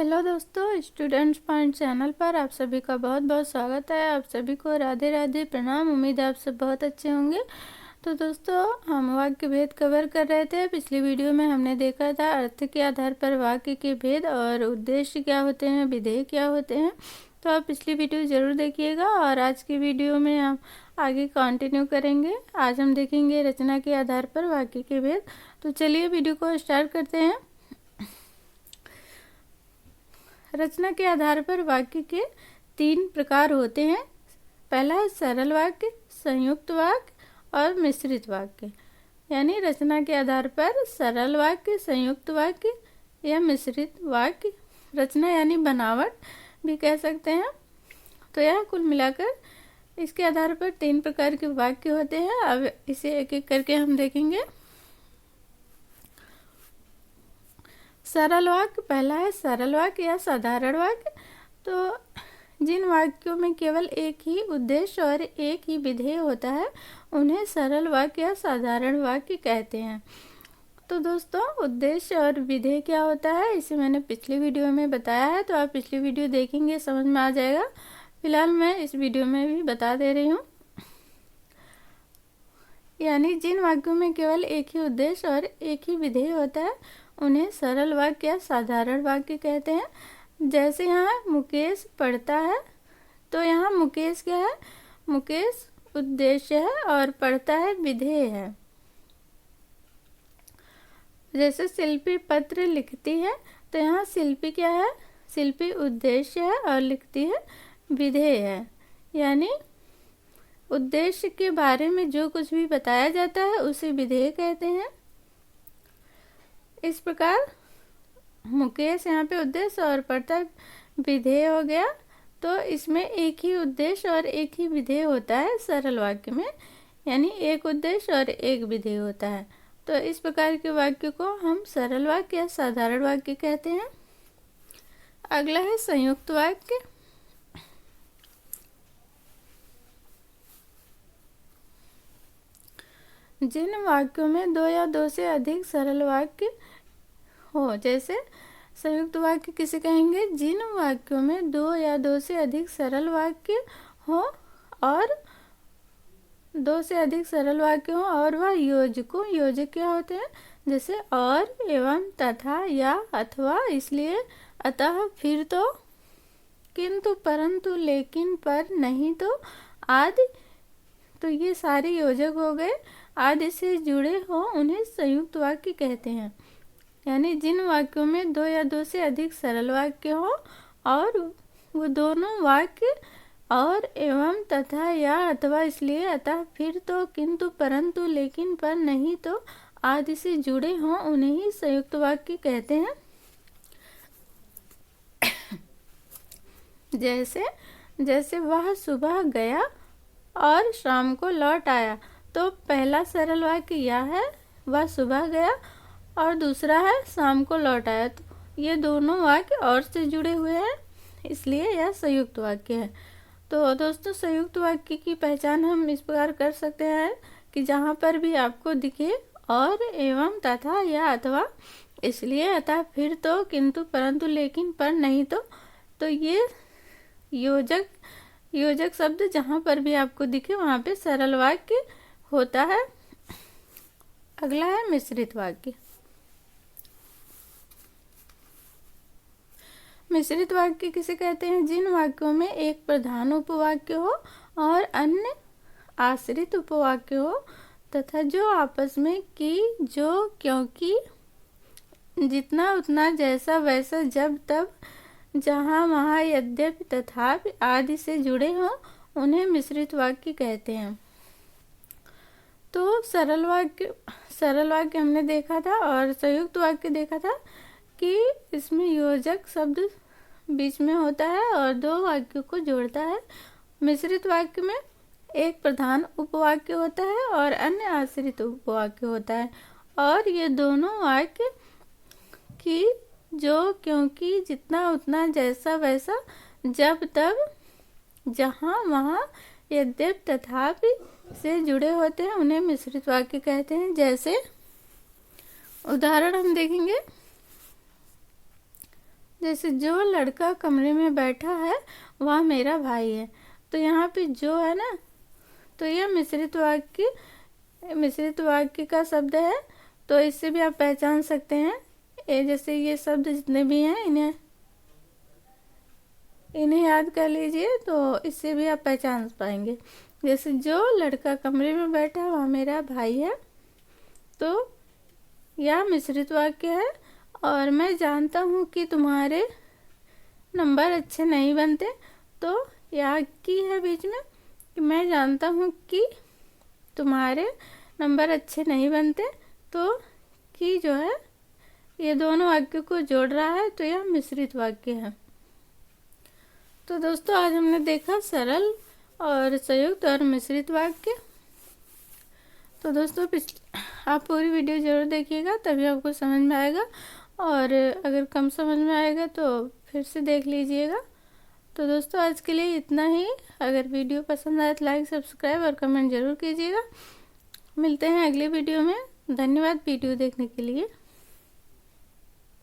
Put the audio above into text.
Hello दोस्तों, students point channel पर आप सभी का बहुत बहुत स्वागत है। आप सभी को राधे राधे, प्रणाम। उम्मीद है आप सब बहुत अच्छे होंगे। तो दोस्तों, हम वाक्य भेद कवर कर रहे थे। पिछली वीडियो में हमने देखा था अर्थ के आधार पर वाक्य के भेद और उद्देश्य क्या होते हैं, विधेय क्या होते हैं। तो आप पिछली वीडियो ज़रूर देखिएगा और आज की वीडियो में हम आगे कंटिन्यू करेंगे। आज हम देखेंगे रचना के आधार पर वाक्य के भेद। तो चलिए वीडियो को स्टार्ट करते हैं। रचना के आधार पर वाक्य के 3 प्रकार होते हैं। पहला है सरल वाक्य, संयुक्त वाक्य और मिश्रित वाक्य। यानी रचना के आधार पर सरल वाक्य, संयुक्त वाक्य या मिश्रित वाक्य, रचना यानी बनावट भी कह सकते हैं। तो यह कुल मिलाकर इसके आधार पर 3 प्रकार के वाक्य होते हैं। अब इसे एक एक करके हम देखेंगे। सरल वाक्य, पहला है सरल वाक्य या साधारण वाक्य। तो जिन वाक्यों में केवल एक ही उद्देश्य और एक ही विधेय होता है उन्हें सरल वाक्य या साधारण वाक्य कहते हैं। तो दोस्तों, उद्देश्य और विधेय क्या होता है इसे मैंने पिछली वीडियो में बताया है, तो आप पिछली वीडियो देखेंगे समझ में आ जाएगा। फिलहाल मैं इस वीडियो में भी बता दे रही हूँ। यानी जिन वाक्यों में केवल एक ही उद्देश्य और एक ही विधेय होता है उन्हें सरल वाक्य या साधारण वाक्य कहते हैं। जैसे यहाँ मुकेश पढ़ता है, तो यहाँ मुकेश क्या है, मुकेश उद्देश्य है और पढ़ता है विधेय है। जैसे शिल्पी पत्र लिखती है, तो यहाँ शिल्पी क्या है, शिल्पी उद्देश्य है और लिखती है विधेय है। यानी उद्देश्य के बारे में जो कुछ भी बताया जाता है उसे विधेय कहते हैं। इस प्रकार मुकेश यहाँ पे उद्देश्य और पढ़ता विधेय हो गया। तो इसमें एक ही उद्देश्य और एक ही विधेय होता है सरल वाक्य में, यानी एक उद्देश्य और एक विधेय होता है। तो इस प्रकार के वाक्य को हम सरल वाक्य या साधारण वाक्य कहते हैं। अगला है संयुक्त वाक्य। जिन वाक्यों में 2 या 2 से अधिक सरल वाक्य हो, जैसे संयुक्त वाक्य किसे कहेंगे, जिन वाक्यों में 2 या 2 से अधिक सरल वाक्य हो और 2 से अधिक सरल वाक्य हो और वह योजकों, योजक क्या होते हैं, जैसे और, एवं, तथा, या, अथवा, इसलिए, अतः, फिर तो, किंतु, परंतु, लेकिन, पर, नहीं तो, आदि। तो ये सारे योजक हो गए। आदि से जुड़े हो उन्हें संयुक्त वाक्य कहते हैं। यानी जिन वाक्यों में 2 या 2 से अधिक सरल वाक्य हो और वो दोनों वाक्य और, एवं, तथा, या, अथवा, इसलिए, अतः, फिर तो, किंतु, परंतु, लेकिन, पर, नहीं तो, आदि से जुड़े हों उन्हें ही संयुक्त वाक्य कहते हैं। जैसे वह सुबह गया और शाम को लौट आया। तो पहला सरल वाक्य यह है, वह सुबह गया, और दूसरा है शाम को लौट आया। तो ये दोनों वाक्य और से जुड़े हुए हैं, इसलिए यह संयुक्त वाक्य है। तो दोस्तों, संयुक्त वाक्य की पहचान हम इस प्रकार कर सकते हैं कि जहाँ पर भी आपको दिखे और, एवं, तथा, या, अथवा, इसलिए, अतः, फिर तो, किंतु, परंतु, लेकिन, पर, नहीं तो ये योजक शब्द जहाँ पर भी आपको दिखे वहाँ पे सरल वाक्य होता है। अगला है मिश्रित वाक्य। मिश्रित वाक्य किसे कहते हैं, जिन वाक्यों में एक प्रधान उपवाक्य हो और अन्य आश्रित उपवाक्य हो तथा जो आपस में की, जो, क्योंकि, जितना, उतना, जैसा, वैसा, जब, तब, जहाँ, वहाँ, यद्यपि, तथापि आदि से जुड़े हों उन्हें मिश्रित वाक्य कहते हैं। तो सरल वाक्य हमने देखा था और संयुक्त वाक्य देखा था कि इसमें योजक शब्द बीच में होता है और 2 वाक्यों को जोड़ता है। मिश्रित वाक्य में एक प्रधान उपवाक्य होता है और अन्य आश्रित उपवाक्य होता है, और ये दोनों वाक्य की, जो, क्योंकि, जितना, उतना, जैसा, वैसा, जब, तब, जहाँ, वहाँ, यद्यपि, तथापि से जुड़े होते हैं उन्हें मिश्रित वाक्य कहते हैं। जैसे उदाहरण हम देखेंगे। जैसे जो लड़का कमरे में बैठा है वह मेरा भाई है। तो यहाँ पे जो है ना, तो यह मिश्रित वाक्य का शब्द है। तो इससे भी आप पहचान सकते हैं। जैसे ये शब्द जितने भी हैं इन्हें याद कर लीजिए, तो इससे भी आप पहचान पाएंगे। जैसे जो लड़का कमरे में बैठा है वह मेरा भाई है, तो यह मिश्रित वाक्य है। और मैं जानता हूँ कि तुम्हारे नंबर अच्छे नहीं बनते, तो यह की है बीच में कि मैं जानता हूँ कि तुम्हारे नंबर अच्छे नहीं बनते, तो की जो है ये दोनों वाक्यों को जोड़ रहा है, तो यह मिश्रित वाक्य है। तो दोस्तों आज हमने देखा सरल और संयुक्त और मिश्रित वाक्य। तो दोस्तों आप पूरी वीडियो ज़रूर देखिएगा, तभी आपको समझ में आएगा, और अगर कम समझ में आएगा तो फिर से देख लीजिएगा। तो दोस्तों आज के लिए इतना ही। अगर वीडियो पसंद आए तो लाइक, सब्सक्राइब और कमेंट ज़रूर कीजिएगा। मिलते हैं अगले वीडियो में। धन्यवाद वीडियो देखने के लिए।